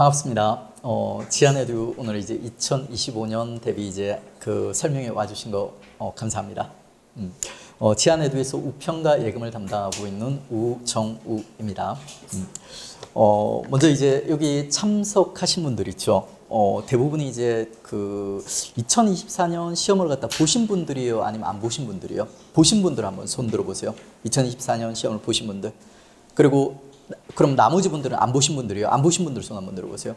반갑습니다. 지안에듀 오늘 이제 2025년 대비 이제 그 설명에 와주신 거 감사합니다. 지안에듀에서 우평가 예금을 담당하고 있는 우정우입니다. 먼저 이제 여기 참석하신 분들 있죠. 대부분이 이제 그 2024년 시험을 갖다 보신 분들이요, 아니면 안 보신 분들이요? 보신 분들 한번 손 들어보세요. 2024년 시험을 보신 분들. 그리고 그럼 나머지 분들은 안 보신 분들이요. 안 보신 분들 손 한번 들어보세요.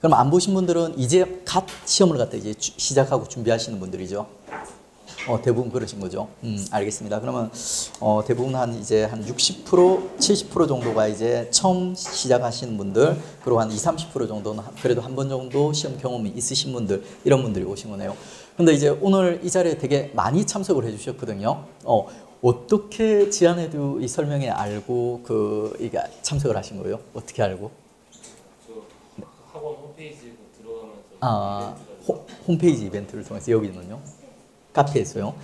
그럼 안 보신 분들은 이제 갓 시험을 갖다 이제 시작하고 준비하시는 분들이죠. 대부분 그러신 거죠. 알겠습니다. 그러면 대부분 이제 한 60%, 70% 정도가 이제 처음 시작하시는 분들, 그리고 한 20, 30% 정도는 그래도 한 번 정도 시험 경험이 있으신 분들, 이런 분들이 오신 거네요. 근데 이제 오늘 이 자리에 되게 많이 참석을 해주셨거든요. 어떻게 지안에듀 이 설명에 알고 이게 참석을 하신 거예요? 어떻게 알고? 저 학원 홈페이지 들어가면서 홈페이지 이벤트를 통해서. 여기는요? 카페에서요.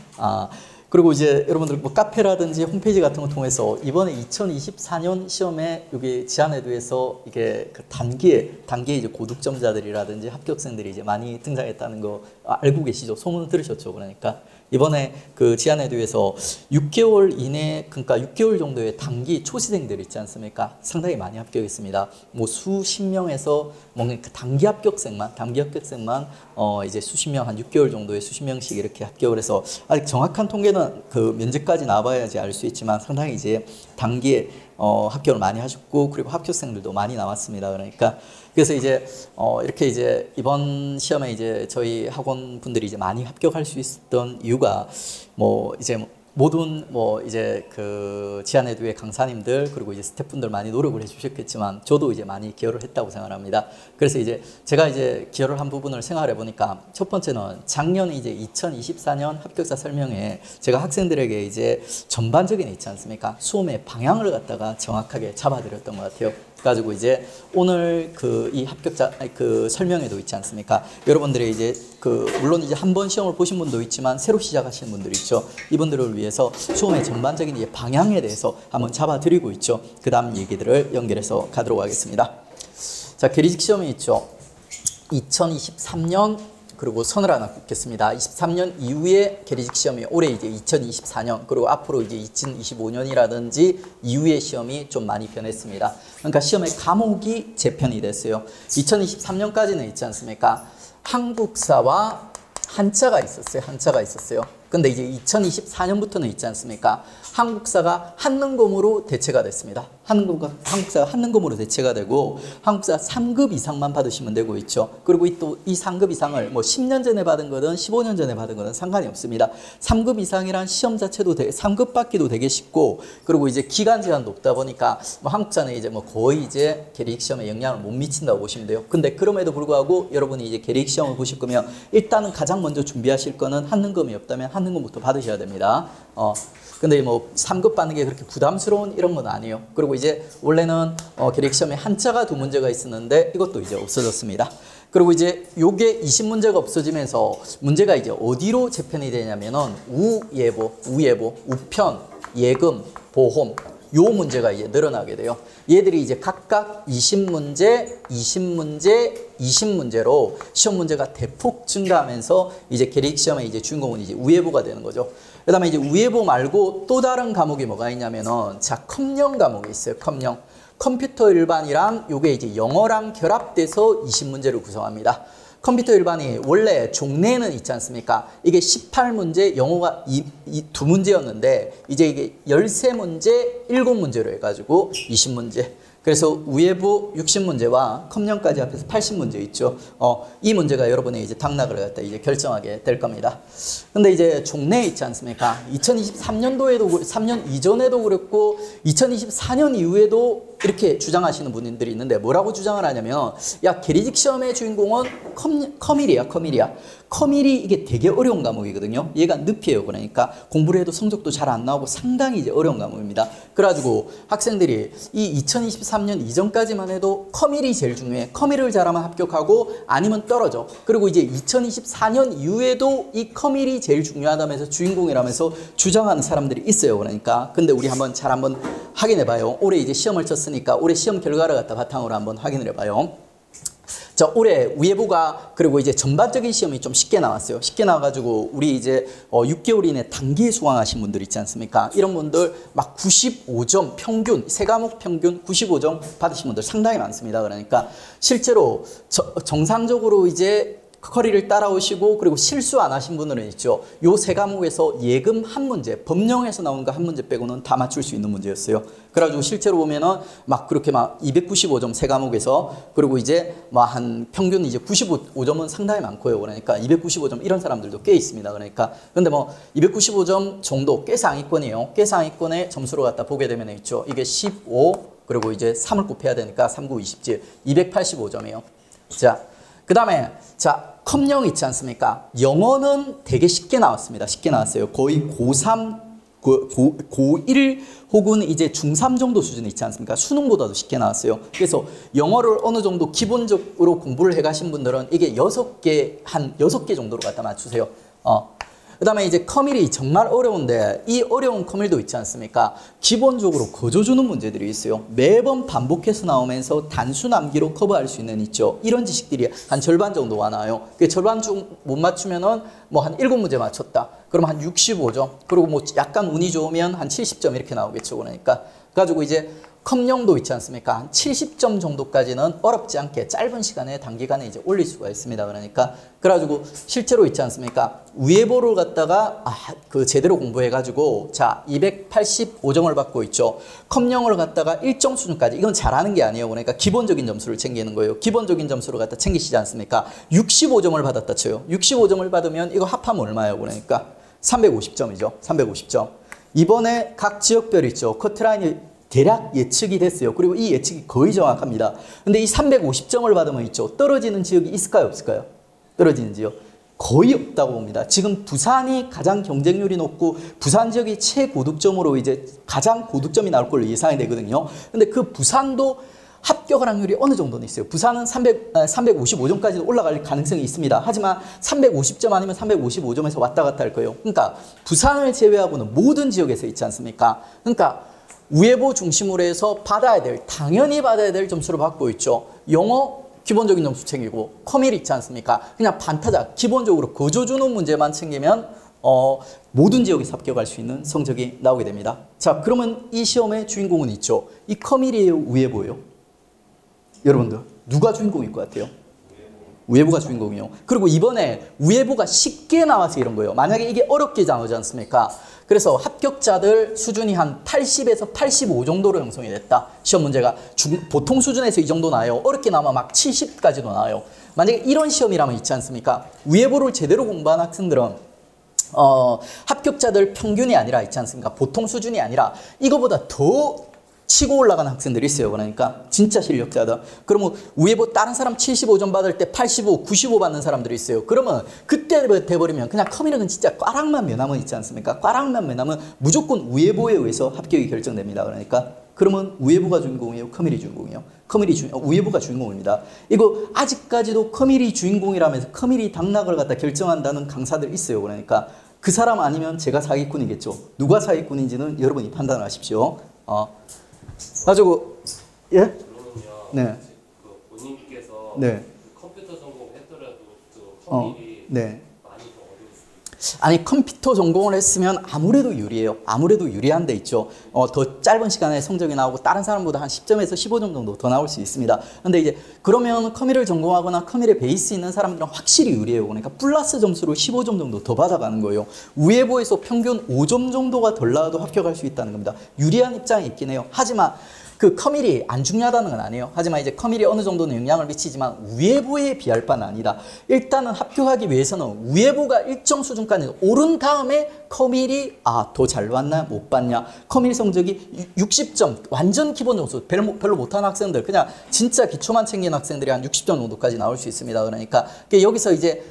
그리고 이제 여러분들 뭐 카페라든지 홈페이지 같은 거 통해서 이번에 2024년 시험에 여기 지안에듀에서 이게 그 단기에 이제 고득점자들이라든지 합격생들이 이제 많이 등장했다는 거 알고 계시죠? 소문 들으셨죠? 그러니까 이번에 그 지안에듀에서 6개월 이내, 그러니까 6개월 정도의 단기 초시생들 있지 않습니까? 상당히 많이 합격했습니다. 뭐 수십 명에서 뭔가 단기 합격생만 이제 수십 명, 한 6개월 정도의 수십 명씩 이렇게 합격을 해서, 아직 정확한 통계는 그 면접까지 나와야지 알 수 있지만 상당히 이제 단기에 합격을 많이 하셨고, 그리고 합격생들도 많이 나왔습니다. 그러니까 그래서 이제 이렇게 이제 이번 시험에 이제 저희 학원 분들이 이제 많이 합격할 수 있었던 이유가 뭐 이제 모든 뭐 이제 그 지안에듀의 강사님들, 그리고 이제 스태프분들 많이 노력을 해주셨겠지만 저도 이제 많이 기여를 했다고 생각합니다. 그래서 이제 제가 이제 기여를 한 부분을 생각해 보니까, 첫 번째는 작년에 이제 2024년 합격자 설명에 제가 학생들에게 이제 전반적인 있지 않습니까? 수험의 방향을 갖다가 정확하게 잡아드렸던 것 같아요. 가지고 이제 오늘 이 합격자 그 설명에도 있지 않습니까? 여러분들이 이제 물론 이제 한 번 시험을 보신 분도 있지만 새로 시작하시는 분들이 있죠. 이분들을 위해서 수험의 전반적인 이제 방향에 대해서 한번 잡아드리고 있죠. 그 다음 얘기들을 연결해서 가도록 하겠습니다. 자, 계리직 시험이 있죠. 2023년 그리고 선을 하나 긋겠습니다. 23년 이후에 계리직 시험이 올해 이제 2024년, 그리고 앞으로 이제 2025년이라든지 이후의 시험이 좀 많이 변했습니다. 그러니까 시험의 과목이 재편이 됐어요. 2023년까지는 있지 않습니까? 한국사와 한자가 있었어요. 근데 이제 2024년부터는 있지 않습니까? 한국사가 한능검으로 대체가 됐습니다. 한국사가 한능검으로 대체가 되고, 한국사 3급 이상만 받으시면 되고 있죠. 그리고 또 이 3급 이상을 뭐 10년 전에 받은 거든 15년 전에 받은 거든 상관이 없습니다. 3급 이상이란 시험 자체도 3급 받기도 되게 쉽고, 그리고 이제 기간 제한도 없다 보니까 뭐 한국사는 이제 뭐 거의 이제 계리직 시험에 영향을 못 미친다고 보시면 돼요. 근데 그럼에도 불구하고 여러분이 이제 계리직 시험을 보실 거면 일단은 가장 먼저 준비하실 거는 한능검이 없다면 한능검부터 받으셔야 됩니다. 근데 뭐 3급 받는 게 그렇게 부담스러운 이런 건 아니에요. 그리고 이제 원래는 계리직 시험에 한자가 2문제가 있었는데 이것도 이제 없어졌습니다. 그리고 이제 요게 20문제가 없어지면서 문제가 이제 어디로 재편이 되냐면은 우예보, 우편, 예금, 보험, 요 문제가 이제 늘어나게 돼요. 얘들이 이제 각각 20문제, 20문제, 20문제로 시험 문제가 대폭 증가하면서 이제 계리직 시험의 이제 주인공은 이제 우예보가 되는 거죠. 그 다음에 이제 우예보 말고 또 다른 과목이 뭐가 있냐면은, 자, 컴령 과목이 있어요. 컴령. 컴퓨터 일반이랑 요게 이제 영어랑 결합돼서 20문제를 구성합니다. 컴퓨터 일반이 원래 종래는 있지 않습니까? 이게 18문제, 영어가 2문제였는데 이제 이게 13문제, 7문제로 해가지고 20문제. 그래서 우예보 60문제와 컴령까지 합해서 80문제 있죠. 이 문제가 여러분의 이제 당락을 갖다 이제 결정하게 될 겁니다. 근데 이제 종래 있지 않습니까? 2023년도에도 3년 이전에도 그랬고 2024년 이후에도 이렇게 주장하시는 분들이 있는데, 뭐라고 주장을 하냐면, 야, 계리직 시험의 주인공은 커밀이야. 커밀이 이게 되게 어려운 과목이거든요. 얘가 늪이에요. 그러니까 공부를 해도 성적도 잘 안 나오고 상당히 이제 어려운 과목입니다. 그래가지고 학생들이 이 2023년 이전까지만 해도 커밀이 제일 중요해. 커밀을 잘하면 합격하고 아니면 떨어져. 그리고 이제 2024년 이후에도 이 커밀이 제일 중요하다면서 주인공이라면서 주장하는 사람들이 있어요. 그러니까 근데 우리 한번 확인해 봐요. 올해 이제 시험을 쳤으니까 올해 시험 결과를 갖다 바탕으로 한번 확인을 해 봐요. 자, 올해 우예보가 그리고 이제 전반적인 시험이 좀 쉽게 나왔어요. 쉽게 나와가지고 우리 이제 6개월 이내 단기에 수강하신 분들 있지 않습니까? 이런 분들 막 95점 평균, 세 과목 평균 95점 받으신 분들 상당히 많습니다. 그러니까 실제로 정상적으로 이제 커리를 따라오시고 그리고 실수 안 하신 분들은 있죠. 요 세 과목에서 예금 한 문제, 법령에서 나온 거 한 문제 빼고는 다 맞출 수 있는 문제였어요. 그래가지고 실제로 보면은 막 그렇게 막 295점 세 과목에서 그리고 이제 뭐 한 평균 이제 95점은 상당히 많고요. 그러니까 295점 이런 사람들도 꽤 있습니다. 그러니까 근데 뭐 295점 정도 꽤 상위권이에요. 꽤 상위권의 점수를 갖다 보게 되면 있죠. 이게 15 그리고 이제 3을 곱해야 되니까 3, 9, 27, 285점이에요. 자, 그 다음에 자 컴령 있지 않습니까? 영어는 되게 쉽게 나왔습니다. 쉽게 나왔어요. 거의 고3, 고1 혹은 이제 중3 정도 수준이 있지 않습니까? 수능보다도 쉽게 나왔어요. 그래서 영어를 어느 정도 기본적으로 공부를 해 가신 분들은 이게 6개, 한 6개 정도로 갖다 맞추세요. 그 다음에 이제 커밀이 정말 어려운데 이 어려운 커밀도 있지 않습니까? 기본적으로 거저주는 문제들이 있어요. 매번 반복해서 나오면서 단순 암기로 커버할 수 있는 있죠. 이런 지식들이 한 절반 정도가 나와요. 그 절반 중 못 맞추면은 뭐 한 7문제 맞췄다. 그럼 한 65점. 그리고 뭐 약간 운이 좋으면 한 70점 이렇게 나오겠죠. 그러니까 가지고 이제 컴령도 있지 않습니까? 한 70점 정도까지는 어렵지 않게 짧은 시간에 단기간에 이제 올릴 수가 있습니다. 그러니까 그래가지고 실제로 있지 않습니까? 우예보를 갖다가 그 제대로 공부해가지고 자 285점을 받고 있죠. 컴령을 갖다가 일정 수준까지 이건 잘하는 게 아니에요. 그러니까 기본적인 점수를 챙기는 거예요. 기본적인 점수를 갖다 챙기시지 않습니까? 65점을 받았다 쳐요. 65점을 받으면 이거 합하면 얼마예요? 그러니까 350점이죠. 350점. 이번에 각 지역별 있죠. 커트라인이 대략 예측이 됐어요. 그리고 이 예측이 거의 정확합니다. 근데 이 350점을 받으면 있죠. 떨어지는 지역이 있을까요? 없을까요? 떨어지는 지역. 거의 없다고 봅니다. 지금 부산이 가장 경쟁률이 높고 부산 지역이 최고득점으로 이제 가장 고득점이 나올 걸로 예상이 되거든요. 근데 그 부산도 합격 확률이 어느 정도는 있어요. 부산은 355점까지 올라갈 가능성이 있습니다. 하지만 350점 아니면 355점에서 왔다 갔다 할 거예요. 그러니까 부산을 제외하고는 모든 지역에서 있지 않습니까? 그러니까 우예보 중심으로 해서 당연히 받아야 될 점수를 받고 있죠. 영어 기본적인 점수 챙기고 커밀 있지 않습니까? 그냥 반타작 기본적으로 거저주는 문제만 챙기면 모든 지역에서 합격할 수 있는 성적이 나오게 됩니다. 자, 그러면 이 시험의 주인공은 있죠. 이 커밀이에요, 우예보예요? 여러분들 누가 주인공일 것 같아요? 우예보가 주인공이요. 그리고 이번에 우예보가 쉽게 나와서 이런 거예요. 만약에 이게 어렵게 나오지 않습니까? 그래서 합격자들 수준이 한 80에서 85 정도로 형성이 됐다. 시험 문제가 보통 수준에서 이 정도 나와요. 어렵게 나오면 막 70까지도 나와요. 만약에 이런 시험이라면 있지 않습니까? 우예보를 제대로 공부한 학생들은 합격자들 평균이 아니라 있지 않습니까? 보통 수준이 아니라 이거보다 더 치고 올라가는 학생들이 있어요. 그러니까 진짜 실력자다. 그러면 우예보 다른 사람 75점 받을 때 85, 95 받는 사람들이 있어요. 그러면 그때 돼버리면 그냥 커밀은 진짜 꽈락만 면하면 있지 않습니까? 꽈락만 면하면 무조건 우예보에 의해서 합격이 결정됩니다. 그러니까 그러면 우예보가 주인공이에요? 커밀이 주인공이에요? 우예보가 주인공입니다. 이거 아직까지도 커밀이 주인공이라면서 커밀이 당락을 갖다 결정한다는 강사들 있어요. 그러니까 그 사람 아니면 제가 사기꾼이겠죠. 누가 사기꾼인지는 여러분이 판단하십시오. 가지고 예? 그러면요. 네. 그 본인께서 네. 그 컴퓨터 전공했더라도 그 커밀이 네. 많이 더 어려웠어요. 아니 컴퓨터 전공을 했으면 아무래도 유리해요. 아무래도 유리한 데 있죠. 더 짧은 시간에 성적이 나오고 다른 사람보다 한 10점에서 15점 정도 더 나올 수 있습니다. 근데 이제 그러면 커밀을 전공하거나 커밀에 베이스 있는 사람들은 확실히 유리해요. 그러니까 플러스 점수로 15점 정도 더 받아가는 거예요. 우예보에서 평균 5점 정도가 덜 나와도 합격할 수 있다는 겁니다. 유리한 입장이 있긴 해요. 하지만 그 커밀이 안 중요하다는 건 아니에요. 하지만 이제 커밀이 어느 정도는 영향을 미치지만 우예보에 비할 바는 아니다. 일단은 합격하기 위해서는 우예보가 일정 수준까지 오른 다음에 커밀이 더 잘 왔나 못 봤냐. 커밀 성적이 60점 완전 기본 점수 별로 못하는 학생들 그냥 진짜 기초만 챙긴 학생들이 한 60점 정도까지 나올 수 있습니다. 그러니까 여기서 이제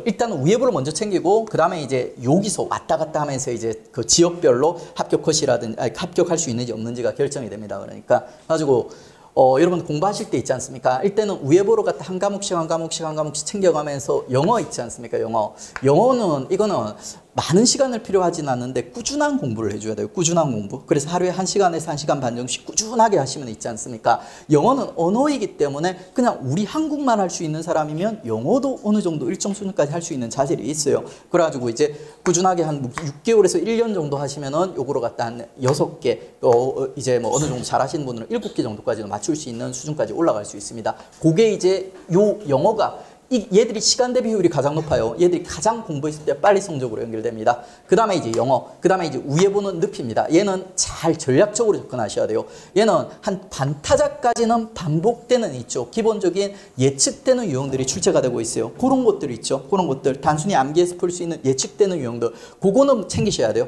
일단 우예보를 먼저 챙기고 그 다음에 이제 여기서 왔다 갔다 하면서 이제 그 지역별로 합격 컷이라든지 합격할 수 있는지 없는지가 결정이 됩니다. 그러니까 가지고 여러분 공부하실 때 있지 않습니까? 일단은 우예보로 갖다 한 과목씩 챙겨가면서 영어 있지 않습니까? 영어는 이거는 많은 시간을 필요하진 않는데 꾸준한 공부를 해줘야 돼요. 꾸준한 공부. 그래서 하루에 1시간에서 1시간 반 정도씩 꾸준하게 하시면 있지 않습니까? 영어는 언어이기 때문에 그냥 우리 한국만 할 수 있는 사람이면 영어도 어느 정도 일정 수준까지 할 수 있는 자질이 있어요. 그래가지고 이제 꾸준하게 한 6개월에서 1년 정도 하시면은 요거로 갖다 한 6개, 이제 뭐 어느 정도 잘 하시는 분들은 7개 정도까지도 맞출 수 있는 수준까지 올라갈 수 있습니다. 그게 이제 요 영어가 얘들이 시간 대비 효율이 가장 높아요. 얘들이 가장 공부했을 때 빨리 성적으로 연결됩니다. 그 다음에 이제 영어, 그 다음에 이제 우회보는 늪입니다. 얘는 잘 전략적으로 접근하셔야 돼요. 얘는 한 반타작까지는 반복되는 있죠. 기본적인 예측되는 유형들이 출제가 되고 있어요. 그런 것들이 있죠. 그런 것들 단순히 암기해서 풀 수 있는 예측되는 유형들, 그거는 챙기셔야 돼요.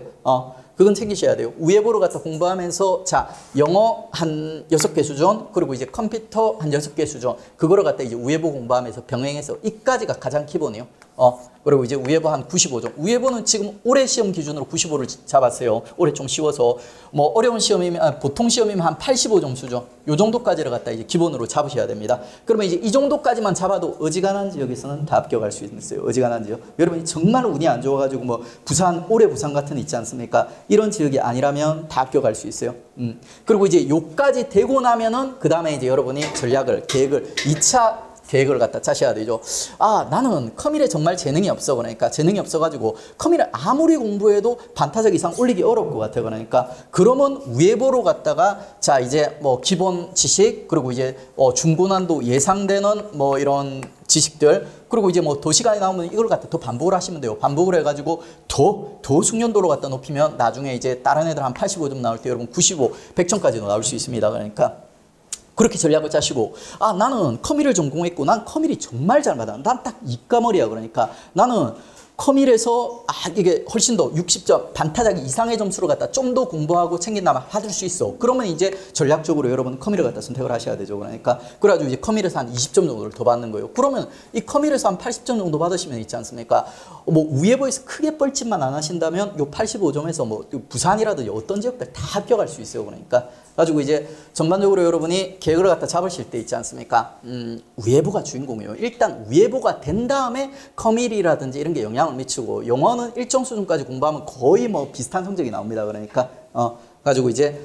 그건 챙기셔야 돼요. 우회보를 갖다 공부하면서 자 영어 한 6개 수준, 그리고 이제 컴퓨터 한 6개 수준, 그거를 갖다 이제 우회보 공부하면서 병행해서 이까지가 가장 기본이에요. 그리고 이제 우회보 한 95점. 우회보는 지금 올해 시험 기준으로 95를 잡았어요. 올해 좀 쉬워서 뭐 어려운 시험이면 보통 시험이면 한 85점 수준. 요 정도까지를 갖다 이제 기본으로 잡으셔야 됩니다. 그러면 이제 이 정도까지만 잡아도 어지간한 지역에서는 다 합격할 수 있어요. 어지간한 지역. 여러분이 정말 운이 안 좋아가지고 뭐 부산 올해 부산 같은 데 있지 않습니까? 이런 지역이 아니라면 다 합격할 수 있어요. 그리고 이제 요까지 되고 나면은 그 다음에 이제 여러분이 전략을 계획을 2차 계획을 갖다 짜셔야 되죠. 나는 커밀에 정말 재능이 없어. 그러니까 재능이 없어가지고 커밀을 아무리 공부해도 반타작 이상 올리기 어려울 것 같아. 그러니까 그러면 우회보로 갔다가 자 이제 뭐 기본 지식, 그리고 이제 중고난도 예상되는 뭐 이런 지식들, 그리고 이제 뭐 더 시간이 나오면 이걸 갖다 더 반복을 하시면 돼요. 반복을 해가지고 더 숙련도로 갖다 높이면 나중에 이제 다른 애들 한 85점 나올 때 여러분 95, 100점까지도 나올 수 있습니다. 그러니까 그렇게 전략을 짜시고, 나는 커밀을 전공했고 난 커밀이 정말 잘 맞아. 난 딱 이과머리야. 그러니까 나는 커밀에서 이게 훨씬 더 60점 반타작 이상의 점수를 갖다 좀 더 공부하고 챙긴다면 받을 수 있어. 그러면 이제 전략적으로 여러분 커밀을 갖다 선택을 하셔야 되죠. 그러니까 그래가지고 이제 커밀에서 한 20점 정도를 더 받는 거예요. 그러면 이 커밀에서 한 80점 정도 받으시면 있지 않습니까? 뭐 우회보에서 크게 뻘짓만 안 하신다면 요 85점에서 뭐 부산이라든지 어떤 지역들 다 합격할 수 있어요. 그러니까 가지고 이제 전반적으로 여러분이 계획을 갖다 잡으실 때 있지 않습니까? 우회보가 주인공이에요. 일단 우회보가 된 다음에 커밀이라든지 이런 게 영향을 미치고, 영어는 일정 수준까지 공부하면 거의 뭐 비슷한 성적이 나옵니다. 그러니까 가지고 이제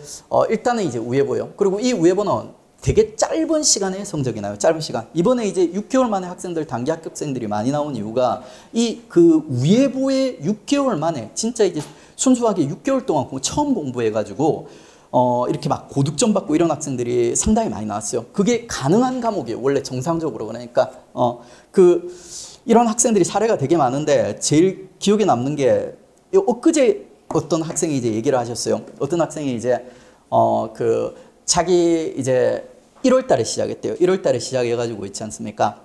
일단은 이제 우회보요. 그리고 이 우회보는 되게 짧은 시간에 성적이 나요. 짧은 시간. 이번에 이제 6개월 만에 학생들 단기 합격생들이 많이 나온 이유가 이 그 우회보에 6개월 만에 진짜 이제 순수하게 6개월 동안 처음 공부해가지고 이렇게 막 고득점 받고 이런 학생들이 상당히 많이 나왔어요. 그게 가능한 과목이에요. 원래 정상적으로. 그러니까 이런 학생들이 사례가 되게 많은데 제일 기억에 남는 게 엊그제 어떤 학생이 이제 얘기를 하셨어요. 어떤 학생이 이제 자기 이제 1월 달에 시작했대요. 1월 달에 시작해가지고 있지 않습니까?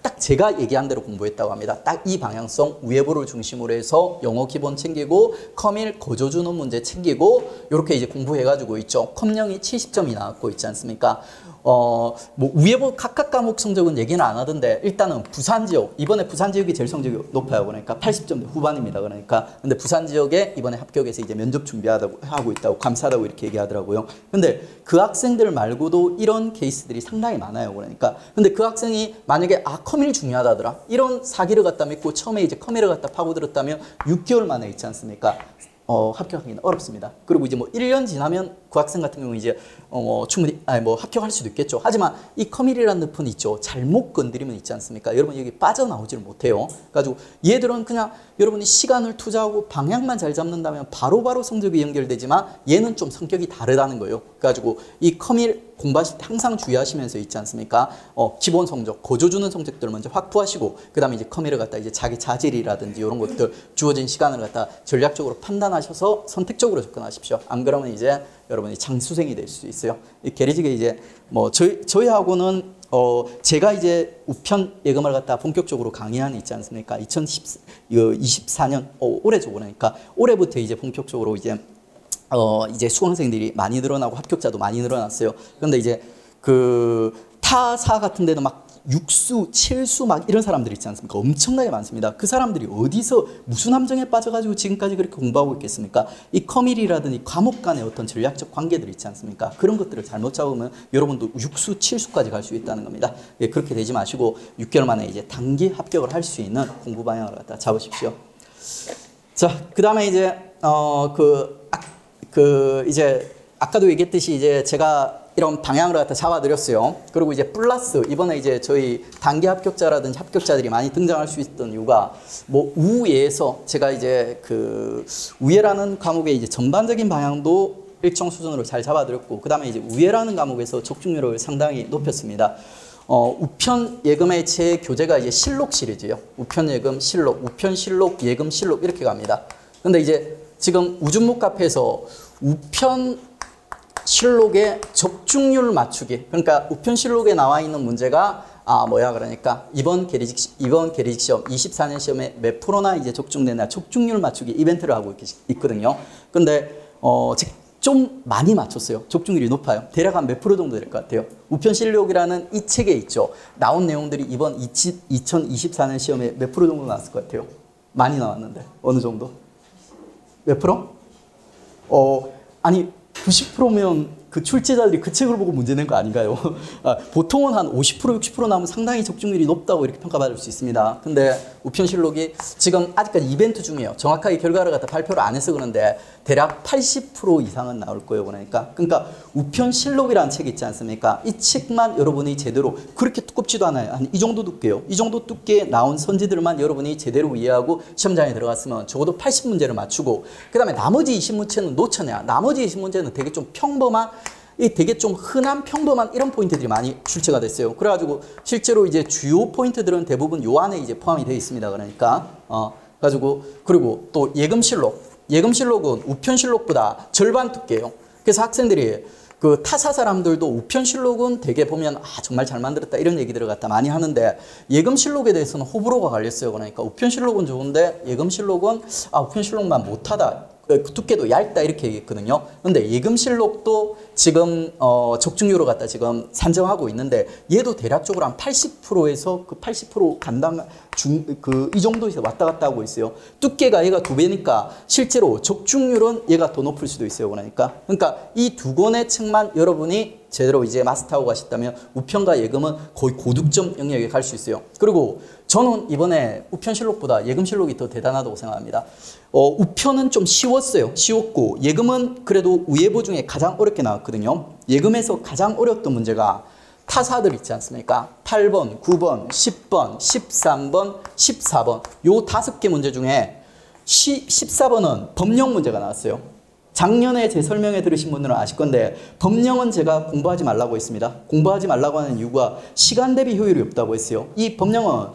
딱 제가 얘기한 대로 공부했다고 합니다. 딱 이 방향성, 우회보를 중심으로 해서 영어 기본 챙기고, 커밀 거저주는 문제 챙기고, 요렇게 이제 공부해가지고 있죠. 컴영이 70점이 나왔고 있지 않습니까? 뭐 우회보 각각 과목 성적은 얘기는 안 하던데, 일단은 부산 지역, 이번에 부산 지역이 제일 성적이 높아요. 그러니까 80점 후반입니다. 그러니까 근데 부산 지역에 이번에 합격해서 이제 면접 준비하고 있다고, 감사하다고 이렇게 얘기하더라고요. 근데 그 학생들 말고도 이런 케이스들이 상당히 많아요. 그러니까 근데 그 학생이 만약에 커밀이 중요하다더라, 이런 사기를 갖다 믿고 처음에 이제 커밀을 갖다 파고들었다면 6개월 만에 있지 않습니까? 합격하기는 어렵습니다. 그리고 이제 뭐 1년 지나면 그 학생 같은 경우 이제 충분히 뭐 합격할 수도 있겠죠. 하지만 이 커밀이라는 늪은 있죠. 잘못 건드리면 있지 않습니까? 여러분 여기 빠져나오지를 못해요. 그래가지고 얘들은 그냥 여러분이 시간을 투자하고 방향만 잘 잡는다면 바로바로 성적이 연결되지만 얘는 좀 성격이 다르다는 거예요. 그래가지고 이 커밀 공부하실 때 항상 주의하시면서 있지 않습니까? 기본 성적, 거저주는 성적들을 먼저 확보하시고, 그 다음에 이제 커밀을 갖다 이제 자기 자질이라든지 이런 것들 주어진 시간을 갖다 전략적으로 판단하셔서 선택적으로 접근하십시오. 안 그러면 이제 여러분이 장수생이 될 수 있어요. 이 게리직에 이제 뭐 저희하고는 제가 이제 우편 예금을 갖다 본격적으로 강의하는 있지 않습니까? 2024년 올해죠. 그러니까 올해부터 이제 본격적으로 이제 수강생들이 많이 늘어나고 합격자도 많이 늘어났어요. 그런데 이제 타사 같은 데는 막 6수, 7수 막 이런 사람들이 있지 않습니까? 엄청나게 많습니다. 그 사람들이 어디서 무슨 함정에 빠져가지고 지금까지 그렇게 공부하고 있겠습니까? 이 커밀이라든지 과목 간의 어떤 전략적 관계들 있지 않습니까? 그런 것들을 잘못 잡으면 여러분도 6수, 7수까지 갈 수 있다는 겁니다. 예, 그렇게 되지 마시고 6개월 만에 이제 단기 합격을 할 수 있는 공부 방향을 갖다 잡으십시오. 자, 그다음에 이제 이제 아까도 얘기했듯이 이제 제가 이런 방향을 갖다 잡아드렸어요. 그리고 이제 플러스 이번에 이제 저희 단기 합격자라든지 합격자들이 많이 등장할 수 있었던 이유가 뭐 우예에서 제가 이제 그 우예라는 과목의 이제 전반적인 방향도 일정 수준으로 잘 잡아드렸고, 그 다음에 이제 우예라는 과목에서 적중률을 상당히 높였습니다. 우편 예금의 제 교재가 이제 실록 시리즈예요. 우편 예금 실록, 우편 실록, 예금 실록 이렇게 갑니다. 근데 이제 지금 우준목 카페에서 우편 실록의 적중률 맞추기. 그러니까 우편 실록에 나와 있는 문제가 그러니까 이번 계리직 시험 24년 시험에 몇 프로나 이제 적중되나 적중률 맞추기 이벤트를 하고 있거든요. 근데 좀 많이 맞췄어요. 적중률이 높아요. 대략 한 몇 프로 정도 될 것 같아요. 우편실록이라는 이 책에 있죠. 나온 내용들이 이번 2024년 시험에 몇 프로 정도 나왔을 것 같아요. 많이 나왔는데 어느 정도? 몇 프로? 아니 90%면 그 출제자들이 그 책을 보고 문제 낸 거 아닌가요? 보통은 한 50%, 60% 나오면 상당히 적중률이 높다고 이렇게 평가받을 수 있습니다. 근데 우편실록이 지금 아직까지 이벤트 중이에요. 정확하게 결과를 갖다 발표를 안 해서 그런데 대략 80% 이상은 나올 거예요. 그러니까 우편실록이라는 책이 있지 않습니까? 이 책만 여러분이 제대로, 그렇게 두껍지도 않아요. 한 이 정도 두께요. 이 정도 두께에 나온 선지들만 여러분이 제대로 이해하고 시험장에 들어갔으면 적어도 80문제를 맞추고, 그 다음에 나머지 20문제는 놓쳤냐. 나머지 20문제는 되게 좀 평범한, 되게 좀 흔한 평범한 이런 포인트들이 많이 출제가 됐어요. 그래가지고 실제로 이제 주요 포인트들은 대부분 요 안에 이제 포함이 되어 있습니다. 그리고 또 예금실록은 우편실록보다 절반 두께예요. 그래서 학생들이 그 타사 사람들도 우편실록은 되게 보면 정말 잘 만들었다 이런 얘기들을 갖다 많이 하는데, 예금실록에 대해서는 호불호가 갈렸어요. 그러니까 우편실록은 좋은데 예금실록은 우편실록만 못하다, 두께도 얇다 이렇게 얘기했거든요. 근데 예금실록도 지금 적중률을 갖다 지금 산정하고 있는데, 얘도 대략적으로 한 80%에서 그 80% 이 정도에서 왔다 갔다 하고 있어요. 두께가 얘가 2배니까 실제로 적중률은 얘가 더 높을 수도 있어요. 그러니까 이 두 권의 책만 여러분이 제대로 이제 마스터하고 가셨다면 우편과 예금은 거의 고득점 영역에 갈 수 있어요. 그리고 저는 이번에 우편실록보다 예금실록이 더 대단하다고 생각합니다. 우편은 좀 쉬웠고 예금은 그래도 우예부 중에 가장 어렵게 나왔거든요. 예금에서 가장 어려웠던 문제가 타사들 있지 않습니까? 8번, 9번, 10번, 13번, 14번 요 5개 문제 중에 14번은 법령 문제가 나왔어요. 작년에 제 설명회 들으신 분들은 아실 건데, 법령은 제가 공부하지 말라고 했습니다. 공부하지 말라고 하는 이유가 시간 대비 효율이 없다고 했어요. 이 법령은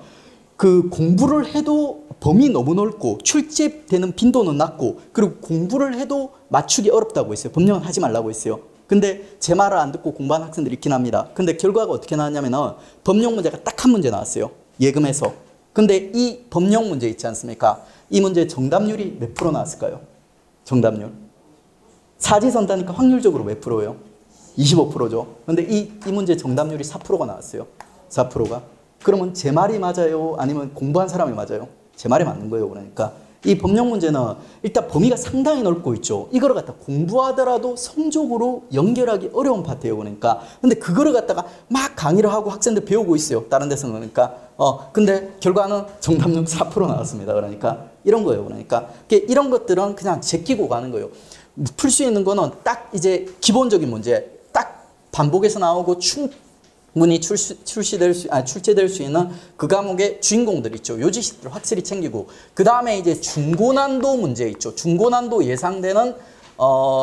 그 공부를 해도 범위 너무 넓고 출제되는 빈도는 낮고, 그리고 공부를 해도 맞추기 어렵다고 했어요. 법령은 하지 말라고 했어요. 근데 제 말을 안 듣고 공부한 학생들이 있긴 합니다. 근데 결과가 어떻게 나왔냐면 법령 문제가 딱 한 문제 나왔어요. 예금에서. 근데 이 법령 문제 있지 않습니까? 이 문제 정답률이 몇 프로 나왔을까요? 정답률. 사지선다니까 확률적으로 몇 프로예요? 25%죠. 근데 이 문제 정답률이 4%가 나왔어요. 4%가. 그러면 제 말이 맞아요? 아니면 공부한 사람이 맞아요? 제 말이 맞는 거예요. 그러니까 이 법령 문제는 일단 범위가 상당히 넓고 있죠. 이거를 갖다 공부하더라도 성적으로 연결하기 어려운 파트예요. 근데 그거를 갖다가 막 강의를 하고 학생들 배우고 있어요. 다른 데서는. 근데 결과는 정답률 4% 나왔습니다. 이런 거예요. 이런 것들은 그냥 제끼고 가는 거예요. 풀 수 있는 거는 딱 이제 기본적인 문제, 딱 반복해서 나오고 충분히 출제될 수 있는 그 과목의 주인공들 있죠. 요 지식들을 확실히 챙기고, 그 다음에 이제 중고난도 문제 있죠. 중고난도 예상되는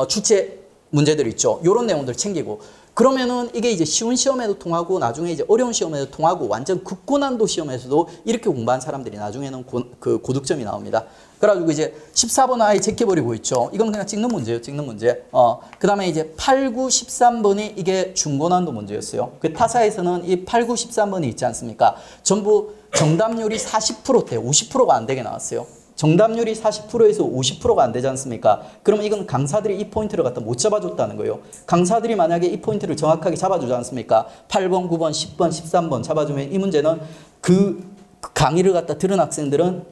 출제 문제들 있죠. 요런 내용들 챙기고, 그러면은 이게 이제 쉬운 시험에도 통하고 나중에 이제 어려운 시험에도 통하고 완전 극고난도 시험에서도 이렇게 공부한 사람들이 나중에는 고득점이 나옵니다. 그래가지고 이제 14번 아예 제껴버리고 있죠. 이건 그냥 찍는 문제예요. 그 다음에 이제 8, 9, 13번이 이게 중고난도 문제였어요. 그 타사에서는 이 8, 9, 13번이 있지 않습니까? 전부 정답률이 40%대, 50%가 안 되게 나왔어요. 정답률이 40%에서 50%가 안 되지 않습니까? 그러면 이건 강사들이 이 포인트를 갖다 못 잡아줬다는 거예요. 강사들이 만약에 이 포인트를 정확하게 잡아주지 않습니까? 8번, 9번, 10번, 13번 잡아주면 이 문제는 그 강의를 갖다 들은 학생들은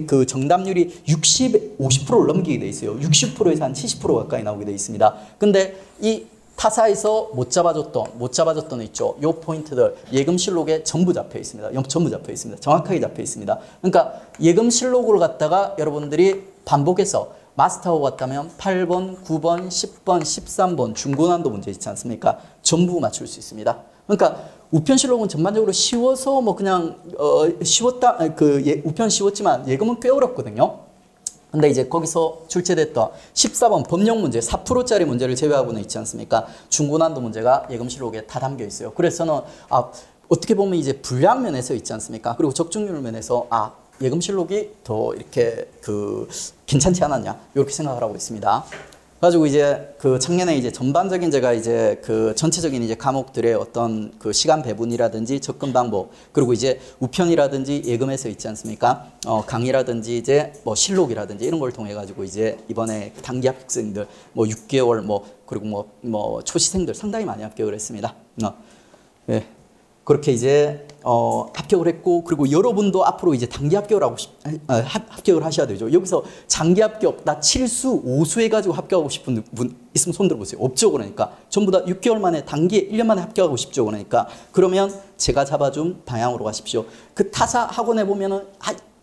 그 정답률이 50%를 넘기게 돼 있어요. 60%에서 한 70% 가까이 나오게 돼 있습니다. 근데 이 타사에서 못 잡아줬던 있죠. 요 포인트들 예금실록에 전부 잡혀 있습니다. 전부 잡혀 있습니다. 정확하게 잡혀 있습니다. 그러니까 예금실록을 갖다가 여러분들이 반복해서 마스터하고 갔다면 8번, 9번, 10번, 13번 중고난도 문제 있지 않습니까? 전부 맞출 수 있습니다. 그러니까 우편실록은 전반적으로 쉬워서 뭐 그냥 우편 쉬웠지만 예금은 꽤 어렵거든요. 근데 이제 거기서 출제됐던 14번 법령 문제 4%짜리 문제를 제외하고는 있지 않습니까? 중고난도 문제가 예금실록에 다 담겨 있어요. 그래서 저는 어떻게 보면 이제 분량 면에서 있지 않습니까? 그리고 적중률 면에서 예금실록이 더 이렇게 괜찮지 않았냐 이렇게 생각을 하고 있습니다. 가지고 이제 작년에 이제 전반적인 제가 이제 전체적인 이제 과목들의 어떤 시간 배분이라든지 접근 방법 그리고 이제 우편이라든지 예금에서 있지 않습니까? 강의라든지 이제 뭐 실록이라든지 이런 걸 통해 가지고 이제 이번에 단기 합격생들 뭐 6개월 그리고 뭐 초시생들 상당히 많이 합격을 했습니다. 예. 그렇게 이제 합격을 했고 그리고 여러분도 앞으로 이제 단기 합격을 합격을 하셔야 되죠. 여기서 장기 합격 나 7수 5수 해가지고 합격하고 싶은 분 있으면 손 들어보세요. 없죠. 그러니까 전부 다 6개월 만에 단기에 1년 만에 합격하고 싶죠. 그러니까 그러면 제가 잡아준 방향으로 가십시오. 그 타사 학원에 보면은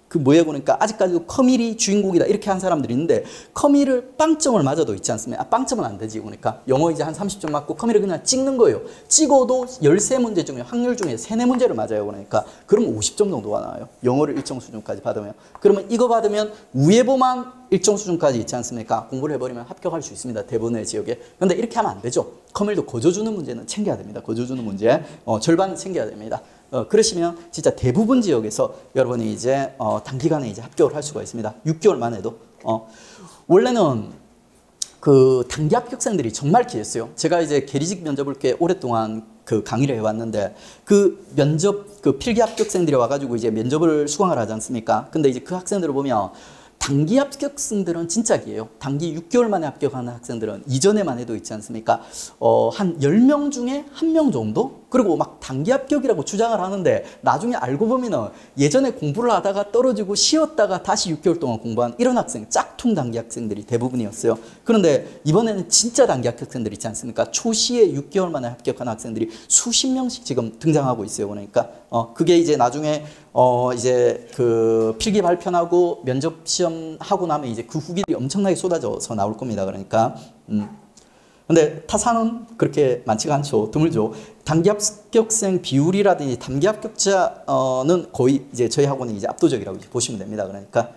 그러니까 아직까지도 커밀이 주인공이다 이렇게 한 사람들이 있는데 커밀을 빵점을 맞아도 있지 않습니까? 빵점은 안 되지. 그러니까 영어 이제 한 30점 맞고 커밀을 그냥 찍는 거예요. 찍어도 13문제 중에 확률 중에 3, 4문제를 맞아요. 그러니까 그러면 50점 정도가 나와요. 영어를 일정 수준까지 받으면. 그러면 이거 받으면 우예보만 일정 수준까지 있지 않습니까? 공부를 해버리면 합격할 수 있습니다. 대부분의 지역에. 근데 이렇게 하면 안 되죠. 커밀도 거저주는 문제는 챙겨야 됩니다. 거저주는 문제. 절반은 챙겨야 됩니다. 그러시면 진짜 대부분 지역에서 여러분이 이제 단기간에 이제 합격을 할 수가 있습니다. 6개월 만에도. 원래는 단기 합격생들이 정말 귀했어요. 제가 이제 계리직 면접을 꽤 오랫동안 강의를 해왔는데 면접 필기 합격생들이 와가지고 이제 면접을 수강을 하지 않습니까? 근데 이제 그 학생들을 보면 단기 합격생들은 진짜 기예요. 단기 6개월 만에 합격하는 학생들은 이전에만 해도 있지 않습니까? 한 10명 중에 1명 정도? 그리고 막 단기 합격이라고 주장을 하는데 나중에 알고 보면은 예전에 공부를 하다가 떨어지고 쉬었다가 다시 6개월 동안 공부한 이런 학생, 짝퉁 단기 학생들이 대부분이었어요. 그런데 이번에는 진짜 단기 합격생들이 있지 않습니까? 초시에 6개월 만에 합격한 학생들이 수십 명씩 지금 등장하고 있어요. 그러니까 그게 이제 나중에 이제 필기 발표하고 면접 시험 하고 나면 이제 그 후기들이 엄청나게 쏟아져서 나올 겁니다. 그러니까 근데 타사는 그렇게 많지가 않죠. 드물죠. 단기 합격생 비율이라든지 단기 합격자는 거의 이제 저희 학원이 이제 압도적이라고 보시면 됩니다. 그러니까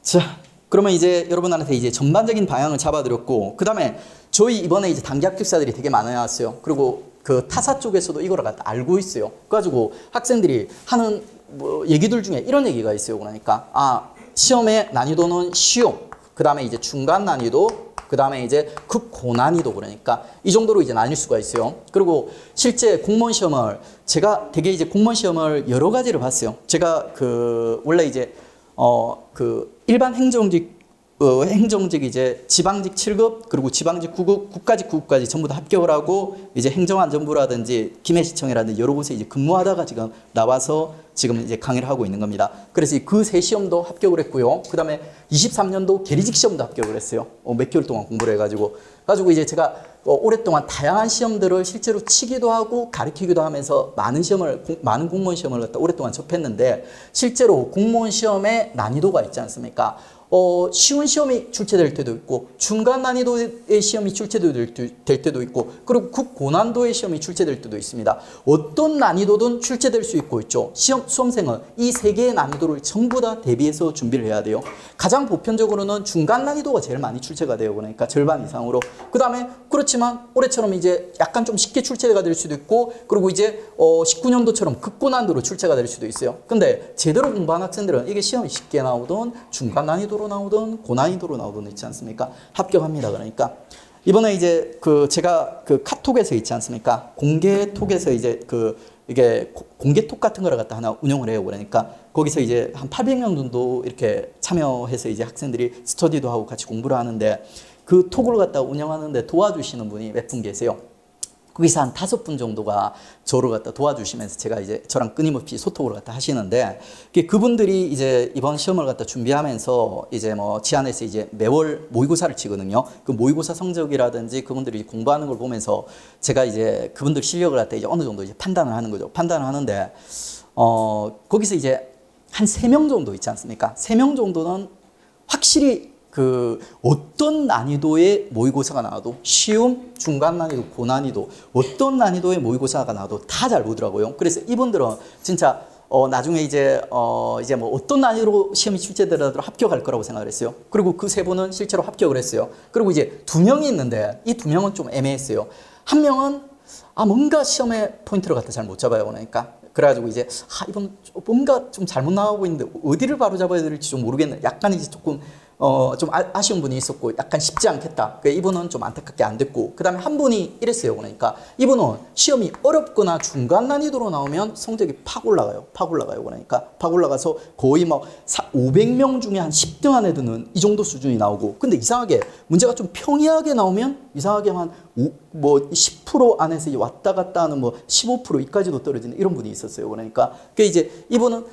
자, 그러면 이제 여러분한테 이제 전반적인 방향을 잡아드렸고, 그 다음에 저희 이번에 이제 단기 합격자들이 되게 많아왔어요. 그리고 타사 쪽에서도 이걸 알고 있어요. 그래가지고 학생들이 하는 얘기들 중에 이런 얘기가 있어요. 그러니까 시험의 난이도는 쉬움, 그 다음에 이제 중간 난이도, 그 다음에 이제 극고난이도, 그러니까 이 정도로 이제 나뉠 수가 있어요. 그리고 실제 공무원 시험을 제가 되게 이제 공무원 시험을 여러 가지를 봤어요. 제가 원래 이제 일반 행정직 이제 지방직 7급 그리고 지방직 9급, 국가직 9급까지 전부 다 합격을 하고 이제 행정안전부라든지 김해시청이라든지 여러 곳에 이제 근무하다가 지금 나와서 지금 이제 강의를 하고 있는 겁니다. 그래서 그 세 시험도 합격을 했고요. 그 다음에 23년도 계리직 시험도 합격을 했어요. 몇 개월 동안 공부를 해가지고. 이제 제가 오랫동안 다양한 시험들을 실제로 치기도 하고 가르치기도 하면서 많은 공무원 시험을 갖다 오랫동안 접했는데 실제로 공무원 시험의 난이도가 있지 않습니까? 쉬운 시험이 출제될 때도 있고 중간 난이도의 시험이 출제될 때도 있고 그리고 극고난도의 시험이 출제될 때도 있습니다. 어떤 난이도든 출제될 수 있죠. 수험생은 이 세 개의 난이도를 전부 다 대비해서 준비를 해야 돼요. 가장 보편적으로는 중간 난이도가 제일 많이 출제가 돼요. 그러니까 절반 이상으로. 그 다음에 그렇지만 올해처럼 이제 약간 좀 쉽게 출제가 될 수도 있고 그리고 이제 19년도처럼 극고난도로 출제가 될 수도 있어요. 근데 제대로 공부한 학생들은 이게 시험이 쉽게 나오든 중간 난이도로 나오든 고난이도로 나오든 있지 않습니까? 합격합니다. 그러니까 이번에 이제 제가 카톡에서 있지 않습니까? 공개톡에서 이제 이게 공개톡 같은 거를 갖다 하나 운영을 해요. 그러니까 거기서 이제 한 800명 정도 이렇게 참여해서 이제 학생들이 스터디도 하고 같이 공부를 하는데 그 톡을 갖다 운영하는데 도와주시는 분이 몇 분 계세요. 거기서 한 5분 정도가 저를 갖다 도와주시면서 제가 이제 저랑 끊임없이 소통을 갖다 하시는데, 그분들이 이제 이번 시험을 갖다 준비하면서 이제 뭐 지안에서 이제 매월 모의고사를 치거든요. 그 모의고사 성적이라든지 그분들이 공부하는 걸 보면서 제가 이제 그분들 실력을 갖다 이제 어느 정도 이제 판단을 하는 거죠. 판단을 하는데, 거기서 이제 한 3명 정도 있지 않습니까? 3명 정도는 확실히 그 어떤 난이도의 모의고사가 나와도 쉬움, 중간 난이도, 고난이도 어떤 난이도의 모의고사가 나와도 다 잘 보더라고요. 그래서 이분들은 진짜 나중에 이제 뭐 어떤 난이도로 시험이 출제되더라도 합격할 거라고 생각을 했어요. 그리고 그 3분은 실제로 합격을 했어요. 그리고 이제 2명이 있는데 이 2명은 좀 애매했어요. 한 명은 뭔가 시험에 포인트를 갖다 잘 못 잡아요. 그러니까 그래가지고 이제 이분 뭔가 좀 잘못 나오고 있는데 어디를 바로 잡아야 될지 좀 모르겠네. 약간 이제 조금 좀 아쉬운 분이 있었고 약간 쉽지 않겠다. 그러니까 이분은 좀 안타깝게 안 됐고, 그 다음에 한 분이 이랬어요. 그러니까 이분은 시험이 어렵거나 중간 난이도로 나오면 성적이 팍 올라가요. 팍 올라가요. 그러니까 팍 올라가서 거의 막 500명 중에 한 10등 안에 드는 이 정도 수준이 나오고, 근데 이상하게 문제가 좀 평이하게 나오면 이상하게 한 뭐 10% 안에서 왔다 갔다 하는 뭐 15% 이까지도 떨어지는 이런 분이 있었어요. 그러니까 이제 이분은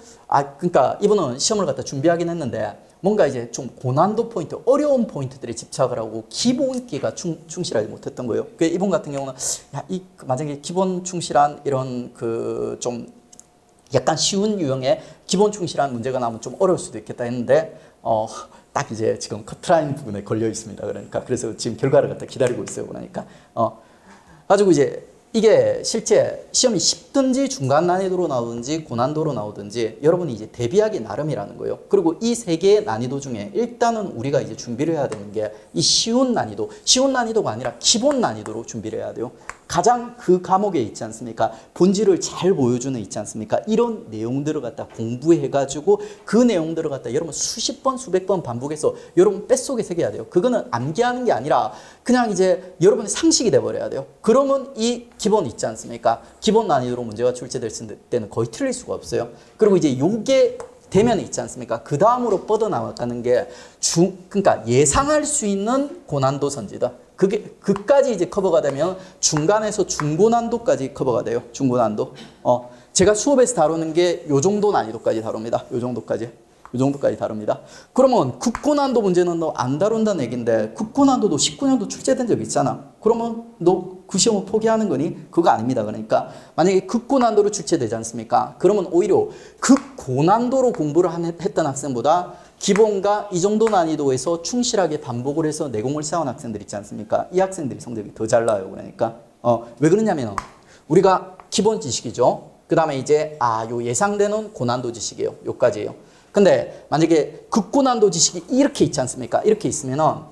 그러니까 이분은 시험을 갖다 준비하긴 했는데 뭔가 이제 좀 고난도 포인트, 어려운 포인트들에 집착을 하고 기본기가 충실하지 못했던 거예요. 이분 같은 경우는 만약에 기본 충실한 이런 그 좀 약간 쉬운 유형의 기본 충실한 문제가 나오면 좀 어려울 수도 있겠다 했는데 딱 이제 지금 커트라인 부분에 걸려 있습니다. 그러니까 그래서 지금 결과를 갖다 기다리고 있어요. 그러니까 가지고 이제 이게 실제 시험이 쉽든지 중간 난이도로 나오든지 고난도로 나오든지 여러분이 이제 대비하기 나름이라는 거예요. 그리고 이 3개의 난이도 중에 일단은 우리가 이제 준비를 해야 되는 게 이 쉬운 난이도가 아니라 기본 난이도로 준비를 해야 돼요. 가장 그 과목에 있지 않습니까? 본질을 잘 보여주는 있지 않습니까? 이런 내용들을 갖다 공부해가지고 그 내용들을 갖다 여러분 수십 번, 수백 번 반복해서 여러분 뱃속에 새겨야 돼요. 그거는 암기하는 게 아니라 그냥 이제 여러분의 상식이 돼버려야 돼요. 그러면 이 기본 있지 않습니까? 기본 난이도로 문제가 출제됐을 때는 거의 틀릴 수가 없어요. 그리고 이제 요게 되면 있지 않습니까? 그 다음으로 뻗어나가는 게 그러니까 예상할 수 있는 고난도 선지다. 그까지 이제 커버가 되면 중간에서 중고난도까지 커버가 돼요. 중고난도. 제가 수업에서 다루는 게 요 정도 난이도까지 다룹니다. 요 정도까지 다룹니다. 그러면 국고난도 문제는 너 안 다룬다는 얘기인데 국고난도도 19년도 출제된 적 있잖아. 그러면 너 그 시험을 포기하는 거니? 그거 아닙니다. 그러니까 만약에 극고난도로 출제되지 않습니까? 그러면 오히려 극고난도로 공부를 했던 학생보다 기본과 이 정도 난이도에서 충실하게 반복을 해서 내공을 쌓은 학생들 있지 않습니까? 이 학생들이 성적이 더 잘 나와요. 그러니까 왜 그러냐면 우리가 기본 지식이죠. 그 다음에 이제 요 예상되는 고난도 지식이에요. 요까지예요. 근데 만약에 극고난도 지식이 이렇게 있지 않습니까? 이렇게 있으면은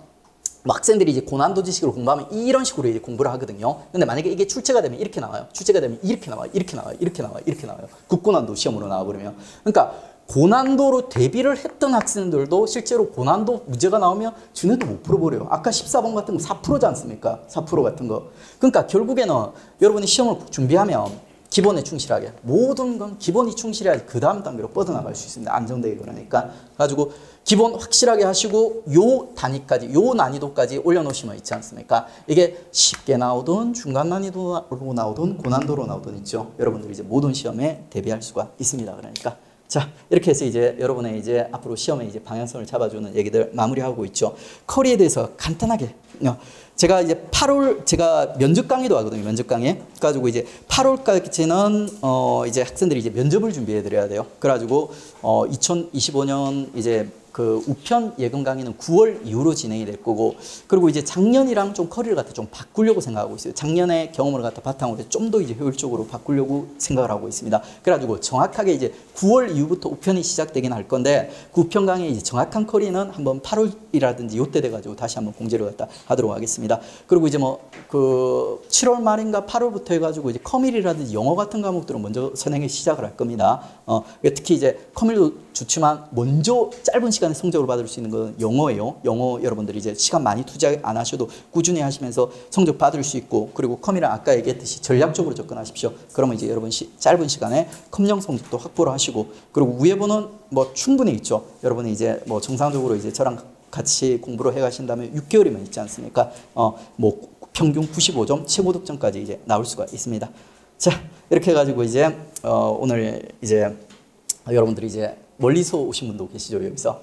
학생들이 이제 고난도 지식을 공부하면 이런 식으로 이제 공부를 하거든요. 근데 만약에 이게 출제가 되면 이렇게 나와요. 출제가 되면 이렇게 나와요. 이렇게 나와요. 이렇게 나와요. 이렇게 나와요. 극고난도 시험으로 나와버리면. 그러니까 고난도로 대비를 했던 학생들도 실제로 고난도 문제가 나오면 쟤네도 못 풀어버려요. 아까 14번 같은 거 4%지 않습니까? 4% 같은 거. 그러니까 결국에는 여러분이 시험을 준비하면 기본에 충실하게 모든 건 기본이 충실해야지 그 다음 단계로 뻗어나갈 수 있습니다. 안정되게. 그러니까 가지고 기본 확실하게 하시고 요 단위까지 요 난이도까지 올려놓으시면 있지 않습니까? 이게 쉽게 나오든 중간 난이도로 나오든 고난도로 나오든 있죠. 여러분들이 이제 모든 시험에 대비할 수가 있습니다. 그러니까 자, 이렇게 해서 이제 여러분의 이제 앞으로 시험에 이제 방향성을 잡아주는 얘기들 마무리하고 있죠. 커리에 대해서 간단하게 제가 이제 8월 제가 면접 강의도 하거든요. 면접 강의. 그래가지고 이제 8월까지는 이제 학생들이 이제 면접을 준비해 드려야 돼요. 그래가지고 2025년 이제 그 우편 예금 강의는 9월 이후로 진행이 될 거고, 그리고 이제 작년이랑 좀 커리를 갖다 좀 바꾸려고 생각하고 있어요. 작년의 경험을 갖다 바탕으로 해서 좀 더 이제 효율적으로 바꾸려고 생각을 하고 있습니다. 그래가지고 정확하게 이제 9월 이후부터 우편이 시작되긴 할 건데, 그 우편 강의 이제 정확한 커리는 한번 8월이라든지 요때 돼가지고 다시 한번 공지를 갖다 하도록 하겠습니다. 그리고 이제 뭐 그 7월 말인가 8월부터 해가지고 이제 커밀이라든지 영어 같은 과목들은 먼저 선행에 시작을 할 겁니다. 특히 이제 커밀도 좋지만 먼저 짧은 시간에 성적을 받을 수 있는 건 영어예요. 영어 여러분들이 이제 시간 많이 투자 안 하셔도 꾸준히 하시면서 성적 받을 수 있고, 그리고 컴이랑 아까 얘기했듯이 전략적으로 접근하십시오. 그러면 이제 여러분 짧은 시간에 컴령 성적도 확보를 하시고, 그리고 위에 보는 뭐 충분히 있죠. 여러분이 이제 뭐 정상적으로 이제 저랑 같이 공부를 해 가신다면 6개월이면 있지 않습니까? 뭐 평균 95점 최고 득점까지 이제 나올 수가 있습니다. 자, 이렇게 해 가지고 이제 오늘 이제 여러분들이 이제 멀리서 오신 분도 계시죠, 여기서.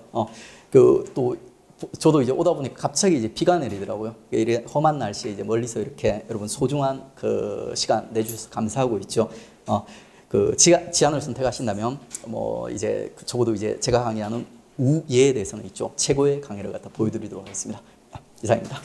또 저도 이제 오다 보니까 갑자기 이제 비가 내리더라고요. 이래 험한 날씨에 이제 멀리서 이렇게 여러분 소중한 그 시간 내주셔서 감사하고 있죠. 그 지안을 선택하신다면 뭐 이제 적어도 이제 제가 강의하는 우예에 대해서는 있죠. 최고의 강의를 갖다 보여드리도록 하겠습니다. 이상입니다.